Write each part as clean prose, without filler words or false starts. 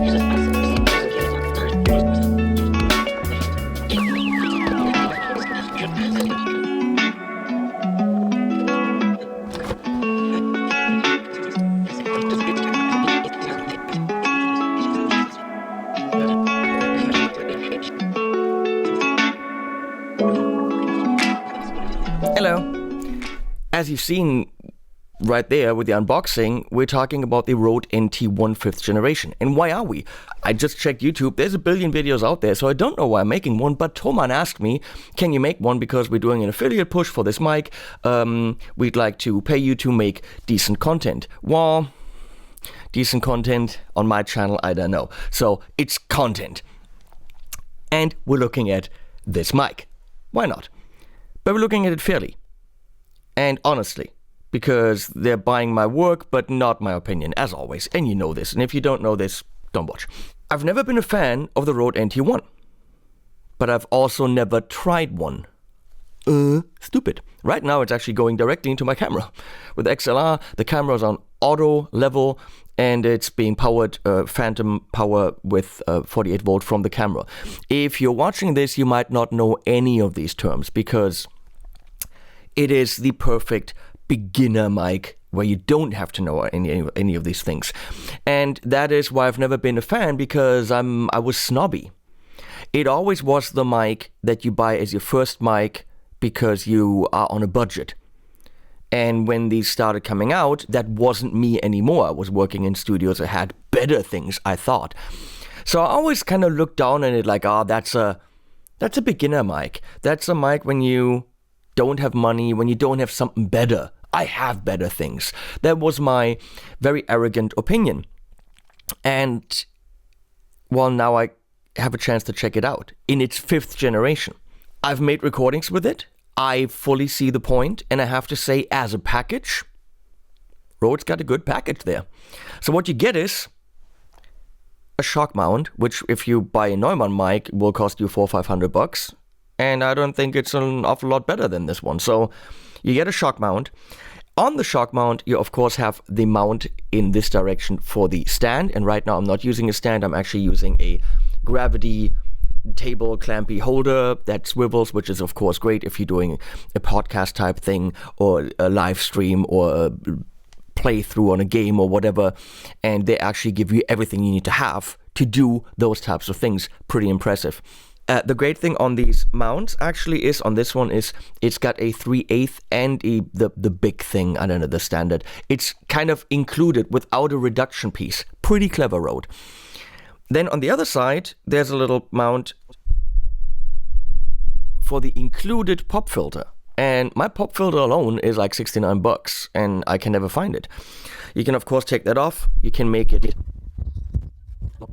Hello. As you've seen right there with the unboxing, we're talking about the Rode NT1 5th generation. And why are we? I just checked YouTube. There's a billion videos out there, so I don't know why I'm making one, but Thomann asked me, can you make one because we're doing an affiliate push for this mic? We'd like to pay you to make decent content. Well, decent content on my channel, I don't know. So it's content. And we're looking at this mic. Why not? But we're looking at it fairly and honestly, because they're buying my work, but not my opinion, as always. And you know this. And if you don't know this, don't watch. I've never been a fan of the Rode NT1, but I've also never tried one. Stupid. Right now, it's actually going directly into my camera. With XLR, the camera's on auto level, and it's being powered, phantom power with 48 volt from the camera. If you're watching this, you might not know any of these terms, because it is the perfect beginner mic where you don't have to know any of these things. And that is why I've never been a fan, because I was snobby. It always was the mic that you buy as your first mic because you are on a budget. And when these started coming out, that wasn't me anymore. I was working in studios that had better things, I thought. So I always kind of looked down on it like, that's a beginner mic. That's a mic when you don't have money, when you don't have something better. I have better things. That was my very arrogant opinion. And, well, now I have a chance to check it out in its 5th generation. I've made recordings with it. I fully see the point, and I have to say, as a package, Rode's got a good package there. So what you get is a shock mount, which if you buy a Neumann mic will cost you $400-500, and I don't think it's an awful lot better than this one. So you get a shock mount. On the shock mount, you of course have the mount in this direction for the stand, and right now I'm not using a stand, I'm actually using a gravity table clampy holder that swivels, which is of course great if you're doing a podcast type thing or a live stream or a playthrough on a game or whatever, and they actually give you everything you need to have to do those types of things. Pretty impressive. The great thing on these mounts actually is, on this one, is it's got a 3/8 and the big thing, I don't know, the standard. It's kind of included without a reduction piece. Pretty clever, Rode. Then on the other side, there's a little mount for the included pop filter. And my pop filter alone is like $69, and I can never find it. You can, of course, take that off. You can make it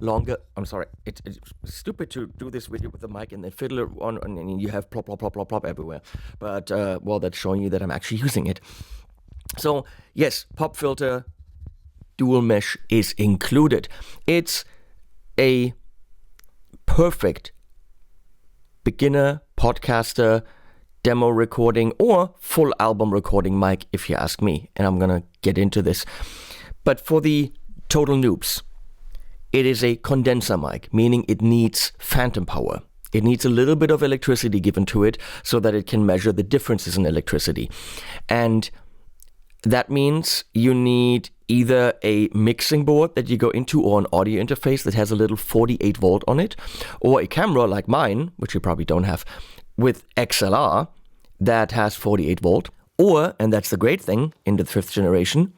longer. I'm sorry. It's stupid to do this video with the mic and then fiddle it on, and you have plop, plop, plop, plop, plop everywhere. But, well, that's showing you that I'm actually using it. So, yes, pop filter, dual mesh is included. It's a perfect beginner, podcaster, demo recording, or full album recording mic, if you ask me. And I'm gonna get into this. But for the total noobs, it is a condenser mic, meaning it needs phantom power. It needs a little bit of electricity given to it so that it can measure the differences in electricity. And that means you need either a mixing board that you go into or an audio interface that has a little 48 volt on it, or a camera like mine, which you probably don't have, with XLR that has 48 volt. Or, and that's the great thing in the 5th generation,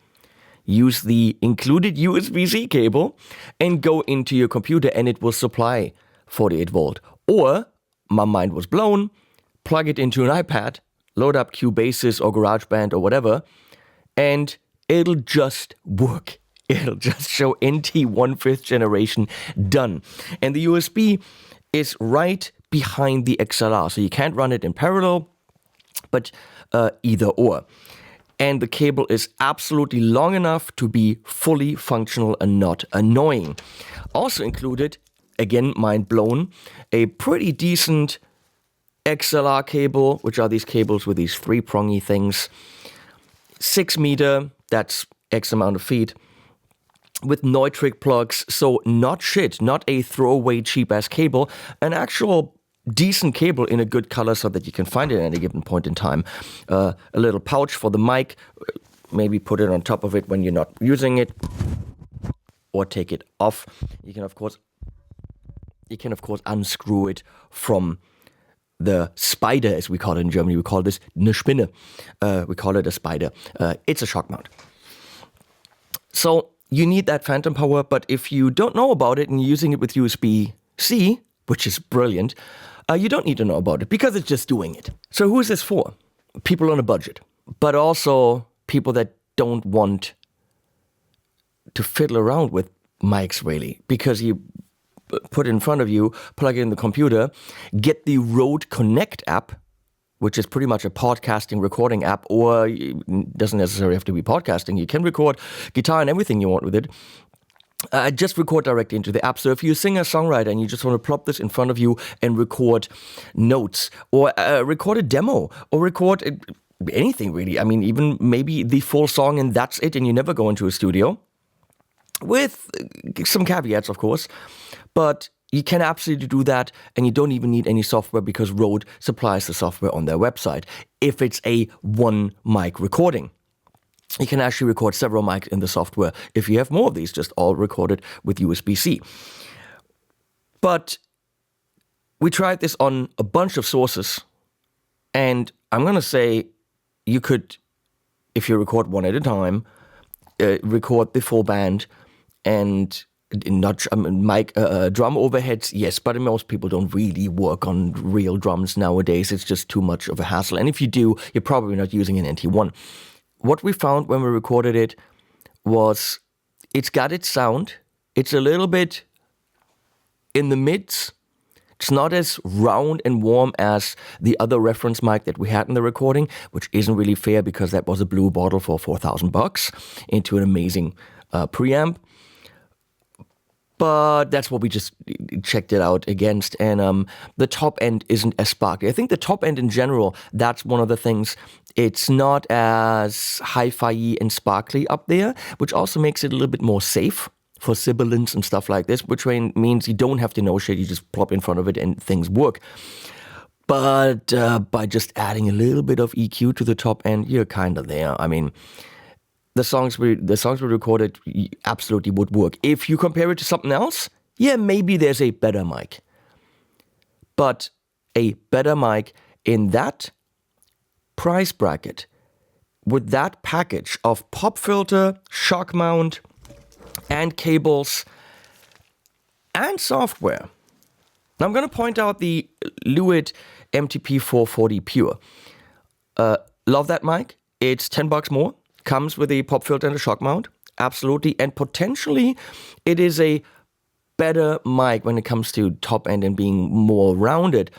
use the included USB-C cable and go into your computer and it will supply 48 volt. Or, my mind was blown, plug it into an iPad, load up Cubase or GarageBand or whatever, and it'll just work. It'll just show NT1 5th generation done. And the USB is right behind the XLR, so you can't run it in parallel, but either or. And the cable is absolutely long enough to be fully functional and not annoying. Also included, again, mind blown, a pretty decent XLR cable, which are these cables with these 3-prongy things. 6 meter, that's X amount of feet. with Neutrik plugs, so not shit, not a throwaway cheap-ass cable, an actual decent cable in a good color so that you can find it at any given point in time. A little pouch for the mic, maybe put it on top of it when you're not using it, or take it off. You can of course unscrew it from the spider, as we call it in Germany. We call this eine Spinne. We call it a spider. It's a shock mount. So you need that phantom power, but if you don't know about it and you're using it with USB-C, which is brilliant, you don't need to know about it because it's just doing it. So who is this for? People on a budget, but also people that don't want to fiddle around with mics really, because you put it in front of you, plug it in the computer, get the Rode Connect app, which is pretty much a podcasting recording app, or it doesn't necessarily have to be podcasting. You can record guitar and everything you want with it. Just record directly into the app. So if you're a singer-songwriter and you just want to plop this in front of you and record notes, or record a demo, or record anything really. I mean, even maybe the full song and that's it, and you never go into a studio. With some caveats, of course. But you can absolutely do that, and you don't even need any software because Rode supplies the software on their website. If it's a one mic recording, you can actually record several mics in the software. If you have more of these, just all recorded with USB-C. But we tried this on a bunch of sources, and I'm going to say you could, if you record one at a time, record the full band and not drum overheads, yes, but most people don't really work on real drums nowadays. It's just too much of a hassle. And if you do, you're probably not using an NT1. What we found when we recorded it was it's got its sound. It's a little bit in the mids. It's not as round and warm as the other reference mic that we had in the recording, which isn't really fair because that was a blue bottle for $4,000 into an amazing preamp. But that's what we just checked it out against. And the top end isn't as sparkly. I think the top end in general, that's one of the things. It's not as hi-fi and sparkly up there, which also makes it a little bit more safe for sibilants and stuff like this, which means you don't have to know shit. You just plop in front of it and things work. But by just adding a little bit of EQ to the top end, you're kind of there. I mean, the songs we recorded absolutely would work. If you compare it to something else, yeah, maybe there's a better mic. But a better mic in that price bracket, with that package of pop filter, shock mount, and cables, and software. Now I'm going to point out the Lewitt MTP 440 Pure. Love that mic. It's $10 more. Comes with a pop filter and a shock mount, absolutely, and potentially it is a better mic when it comes to top end and being more rounded.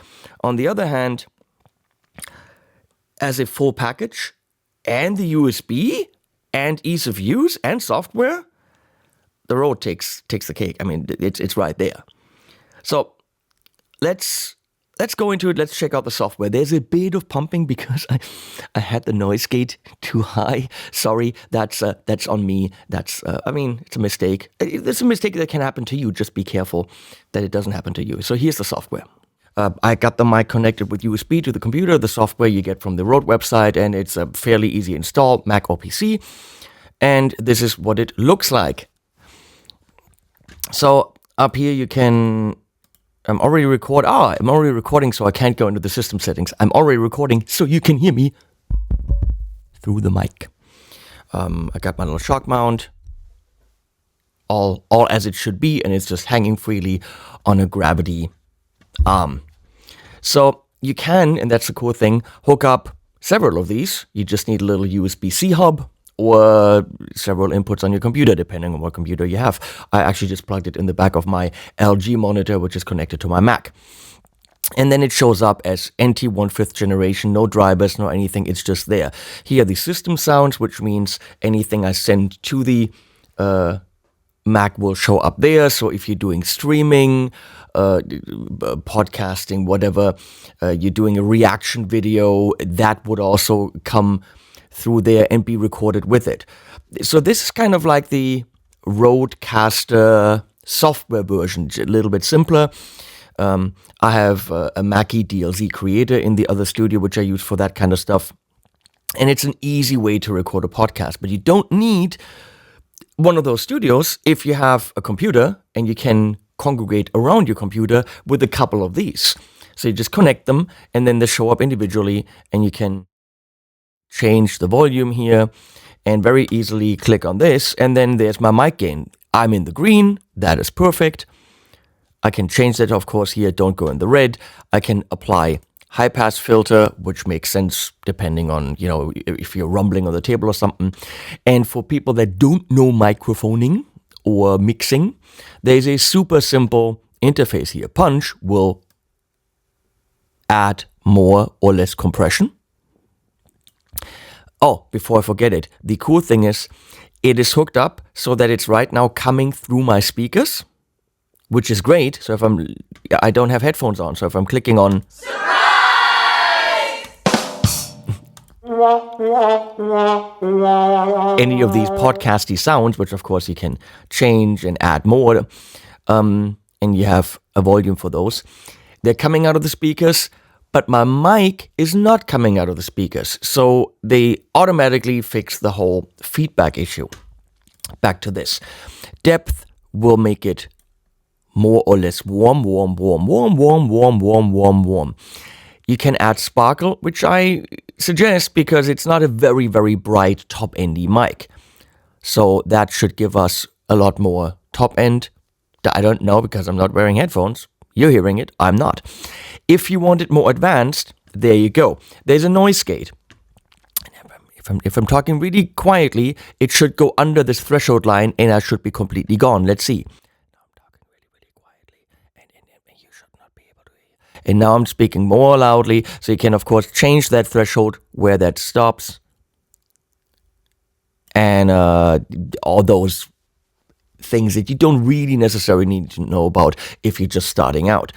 On the other hand, as a full package and the USB and ease of use and software, the Rode takes the cake. I mean, it's right there. So let's go into it. Let's check out the software. There's a bit of pumping because I had the noise gate too high. Sorry, that's on me. It's a mistake. It's a mistake that can happen to you. Just be careful that it doesn't happen to you. So here's the software. I got the mic connected with USB to the computer. The software you get from the Rode website, and it's a fairly easy install, Mac or PC. And this is what it looks like. So up here you can. I'm already recording, so I can't go into the system settings. I'm already recording, so you can hear me through the mic. I got my little shock mount, all as it should be, and it's just hanging freely on a gravity arm. So you can, and that's the cool thing, hook up several of these. You just need a little USB-C hub or several inputs on your computer, depending on what computer you have. I actually just plugged it in the back of my LG monitor, which is connected to my Mac. And then it shows up as NT1 5th generation, no drivers, no anything, it's just there. Here are the system sounds, which means anything I send to the Mac will show up there. So if you're doing streaming, podcasting, whatever, you're doing a reaction video, that would also come through there and be recorded with it. So this is kind of like the Rodecaster software version, a little bit simpler. I have a Mackie DLZ Creator in the other studio, which I use for that kind of stuff. And it's an easy way to record a podcast, but you don't need one of those studios if you have a computer and you can congregate around your computer with a couple of these. So you just connect them and then they show up individually, and you can change the volume here and very easily click on this, and then there's my mic gain. I'm in the green, that is perfect. I can change that, of course, here, don't go in the red. I can apply high pass filter, which makes sense depending on, if you're rumbling on the table or something. And for people that don't know microphoning or mixing, there's a super simple interface here. Punch will add more or less compression. Oh, before I forget it, the cool thing is it is hooked up so that it's right now coming through my speakers, which is great. So if I don't have headphones on, so if I'm clicking on any of these podcasty sounds, which of course you can change and add more, and you have a volume for those, they're coming out of the speakers, but my mic is not coming out of the speakers. So they automatically fix the whole feedback issue. Back to this. Depth will make it more or less warm. You can add sparkle, which I suggest because it's not a very, very bright top-endy mic. So that should give us a lot more top-end. I don't know because I'm not wearing headphones. You're hearing it, I'm not. If you want it more advanced, there you go. There's a noise gate. If I'm talking really quietly, it should go under this threshold line and I should be completely gone. Let's see. Now I'm talking really, really quietly and you should not be able to hear. And now I'm speaking more loudly, so you can of course change that threshold where that stops. And all those things that you don't really necessarily need to know about if you're just starting out.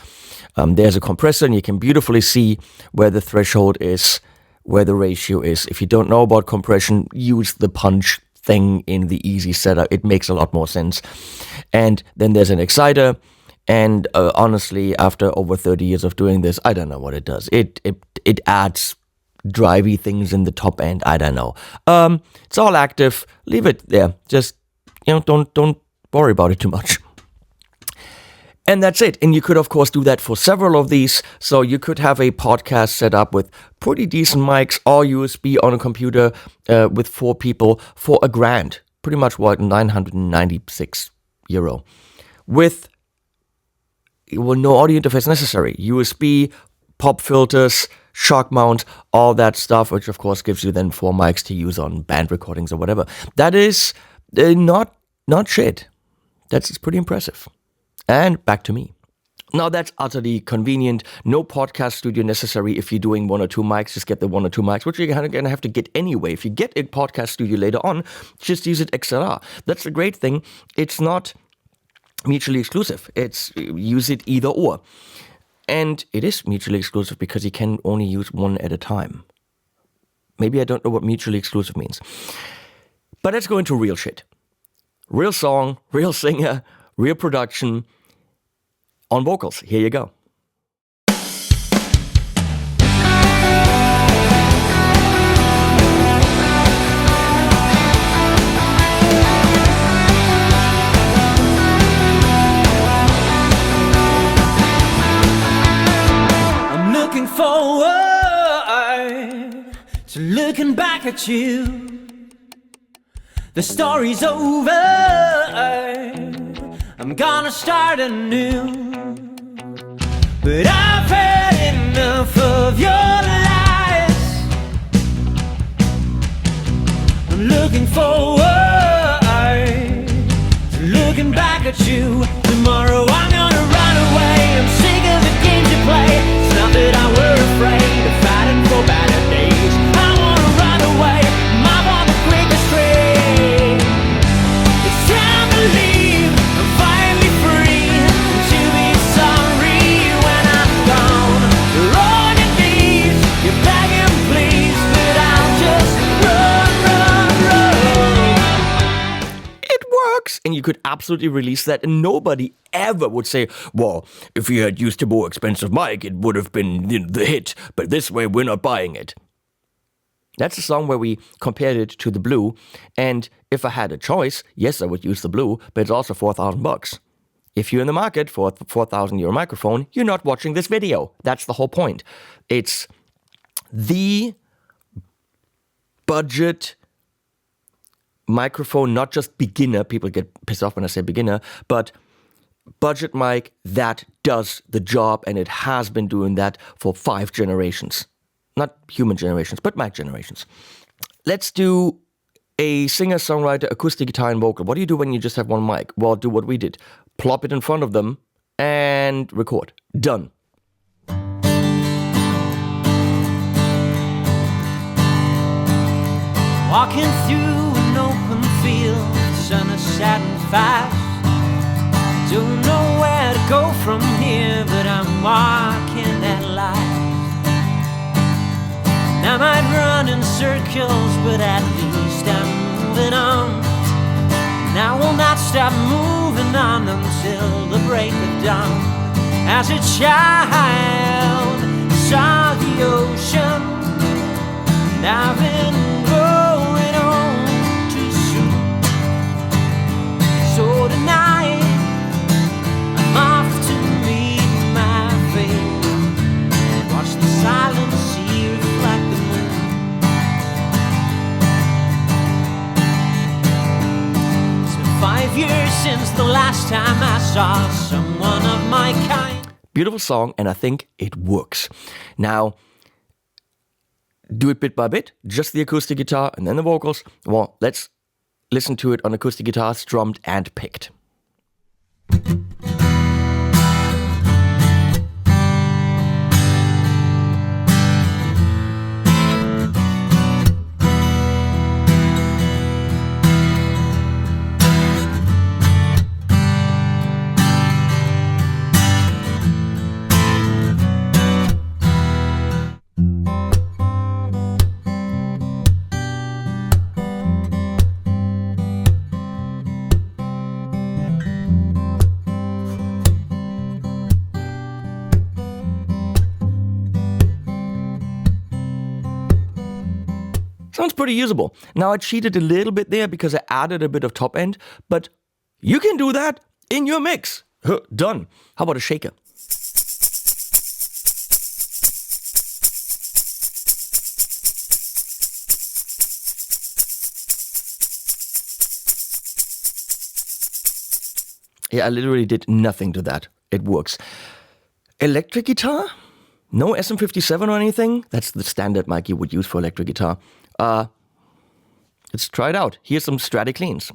There's a compressor and you can beautifully see where the threshold is, where the ratio is. If you don't know about compression, use the punch thing in the easy setup. It makes a lot more sense. And then there's an exciter. And honestly, after over 30 years of doing this, I don't know what it does. It adds drivey things in the top end. I don't know. It's all active. Leave it there. Just, don't worry about it too much. And that's it. And you could, of course, do that for several of these. So you could have a podcast set up with pretty decent mics or USB on a computer with 4 people for $1,000. Pretty much what, €996. With, no audio interface necessary. USB, pop filters, shock mount, all that stuff, which of course gives you then 4 mics to use on band recordings or whatever. That is not shit. That's pretty impressive. And back to me. Now that's utterly convenient. No podcast studio necessary if you're doing 1 or 2 mics. Just get the 1 or 2 mics, which you're going to have to get anyway. If you get a podcast studio later on, just use it XLR. That's the great thing. It's not mutually exclusive. It's use it either or. And it is mutually exclusive because you can only use one at a time. Maybe I don't know what mutually exclusive means. But let's go into real shit. Real song, real singer, real production on vocals. Here you go. I'm looking forward to looking back at you. The story's over, I'm gonna start anew. But I've had enough of your lies. I'm looking forward to looking back at you. Tomorrow I'm gonna run away. I'm sick of the games you play. It's not that I were afraid of fighting for better days. I wanna run away, mop on the quickest train. It's time to leave, I'm finally free to be sorry when I'm gone. You're on your knees, you're begging please, but I'll just run. It works! And you could absolutely release that, and nobody ever would say, well, if you had used a more expensive mic, it would have been the hit, but this way we're not buying it. That's a song where we compared it to the Blue, and if I had a choice, yes, I would use the Blue, but it's also $4,000. If you're in the market for a €4,000 microphone, you're not watching this video. That's the whole point. It's the budget microphone, not just beginner, people get pissed off when I say beginner, but budget mic that does the job, and it has been doing that for 5 generations. Not human generations, but mic generations. Let's do a singer-songwriter, acoustic guitar and vocal. What do you do when you just have one mic? Well, do what we did. Plop it in front of them and record. Done. Walking through an open field, the sun is setting fast. Don't know where to go from here, but I'm walking at last. I might run in circles, but at least I'm moving on. And I will not stop moving on until the break of dawn. As a child, I saw the ocean, and I've been growing on too soon. So tonight, I'm off to meet my fate. Watch the silent sea reflect the moon. It's been 5 years since the last time I saw someone of my kind. Beautiful song, and I think it works. Now, do it bit by bit, just the acoustic guitar and then the vocals. Well, let's listen to it on acoustic guitar, strummed and picked. Sounds pretty usable. Now, I cheated a little bit there because I added a bit of top end, but you can do that in your mix. Done. How about a shaker? Yeah, I literally did nothing to that. It works. Electric guitar? No SM57 or anything? That's the standard mic you would use for electric guitar. Let's try it out. Here's some Strati cleans.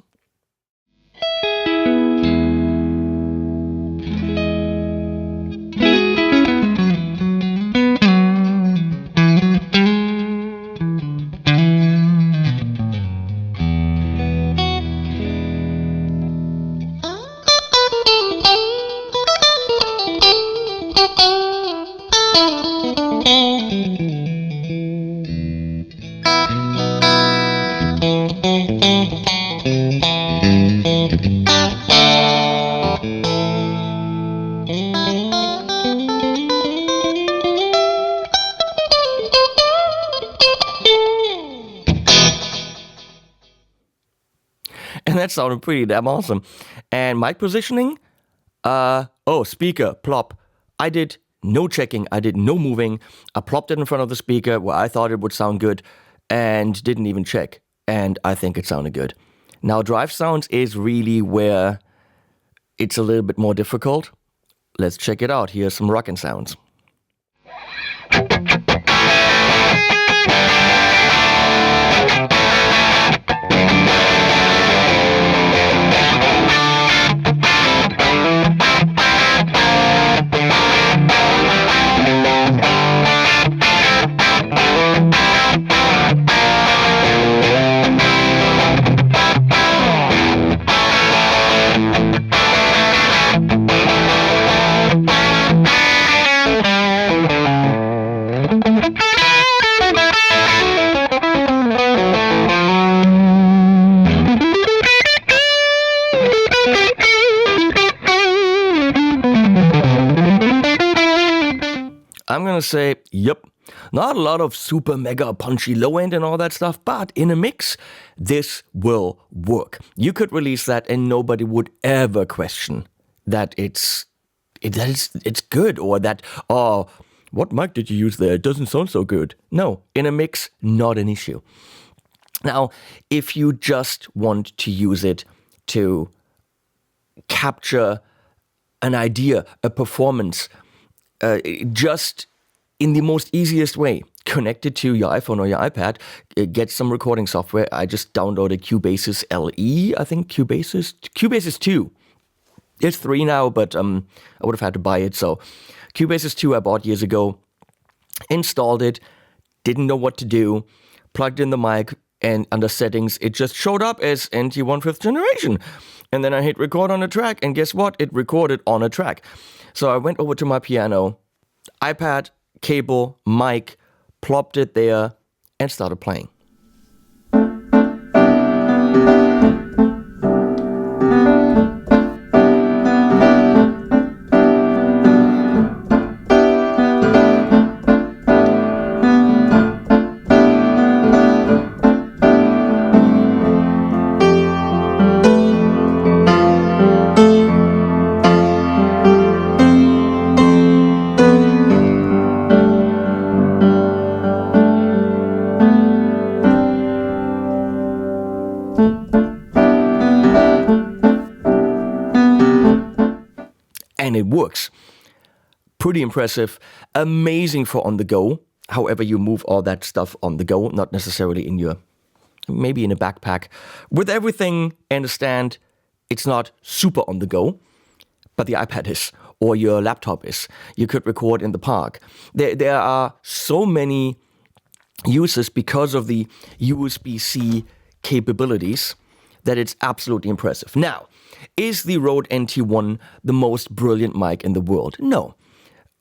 And that sounded pretty damn awesome. And mic positioning? Speaker, plop. I did no checking, I did no moving. I plopped it in front of the speaker where I thought it would sound good and didn't even check. And I think it sounded good. Now, drive sounds is really where it's a little bit more difficult. Let's check it out. Here's some rockin' sounds. I'm going to say, yep. Not a lot of super mega punchy low end and all that stuff, but in a mix, this will work. You could release that and nobody would ever question that it's good, or that, oh, what mic did you use there? It doesn't sound so good. No, in a mix, not an issue. Now, if you just want to use it to capture an idea, a performance, just in the most easiest way, connect it to your iPhone or your iPad, get some recording software. I just downloaded Cubase's LE, I think Cubase's 2. It's 3 now, but I would have had to buy it. So Cubase's 2 I bought years ago, installed it, didn't know what to do, plugged in the mic, and under settings, it just showed up as NT1 5th generation. And then I hit record on a track, and guess what? It recorded on a track. So I went over to my piano, iPad, cable, mic, plopped it there, and started playing. And it works. Pretty impressive. Amazing for on the go. However, you move all that stuff on the go, not necessarily maybe in a backpack. With everything and a stand, it's not super on the go, but the iPad is, or your laptop is. You could record in the park. There are so many uses because of the USB-C capabilities that it's absolutely impressive. Now, is the Rode NT1 the most brilliant mic in the world? No.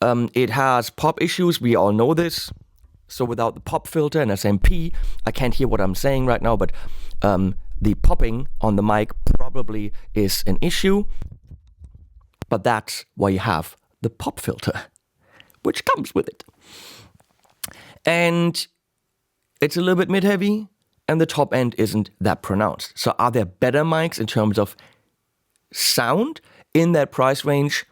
It has pop issues, we all know this. So without the pop filter and SMP, I can't hear what I'm saying right now, but the popping on the mic probably is an issue. But that's why you have the pop filter, which comes with it. And it's a little bit mid-heavy, and the top end isn't that pronounced. So are there better mics in terms of sound in that price range?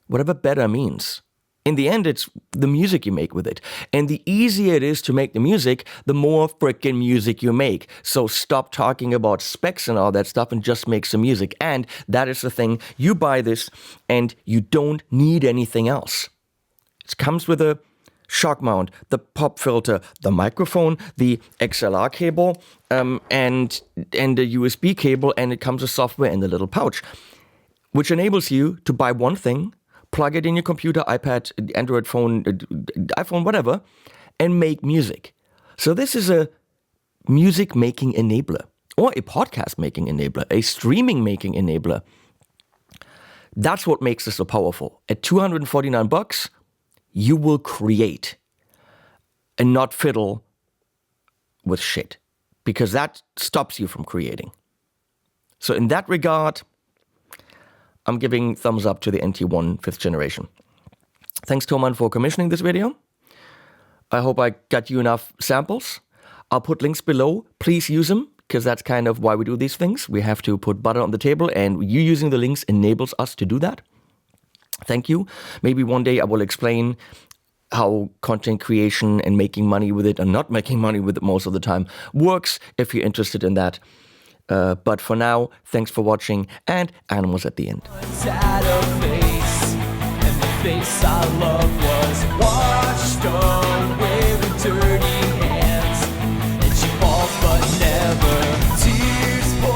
Whatever better means. In the end, it's the music you make with it. And the easier it is to make the music, the more frickin' music you make. So stop talking about specs and all that stuff and just make some music. And that is the thing. You buy this and you don't need anything else. It comes with a shock mount, the pop filter, the microphone, the XLR cable, and the USB cable, and it comes with software in the little pouch, which enables you to buy one thing, plug it in your computer, iPad, Android phone, iPhone, whatever, and make music. So this is a music making enabler, or a podcast making enabler, a streaming making enabler. That's what makes this so powerful. At $249, you will create and not fiddle with shit, because that stops you from creating. So in that regard, I'm giving thumbs up to the NT1 5th generation. Thanks, Thomann, for commissioning this video. I hope I got you enough samples. I'll put links below. Please use them, because that's kind of why we do these things. We have to put butter on the table, and you using the links enables us to do that. Thank you. Maybe one day I will explain how content creation and making money with it, and not making money with it most of the time, works, if you're interested in that. But for now, thanks for watching, and animals at the end. Had a face, and the face I loved was washed away with dirty hands, and she falls but never tears pour.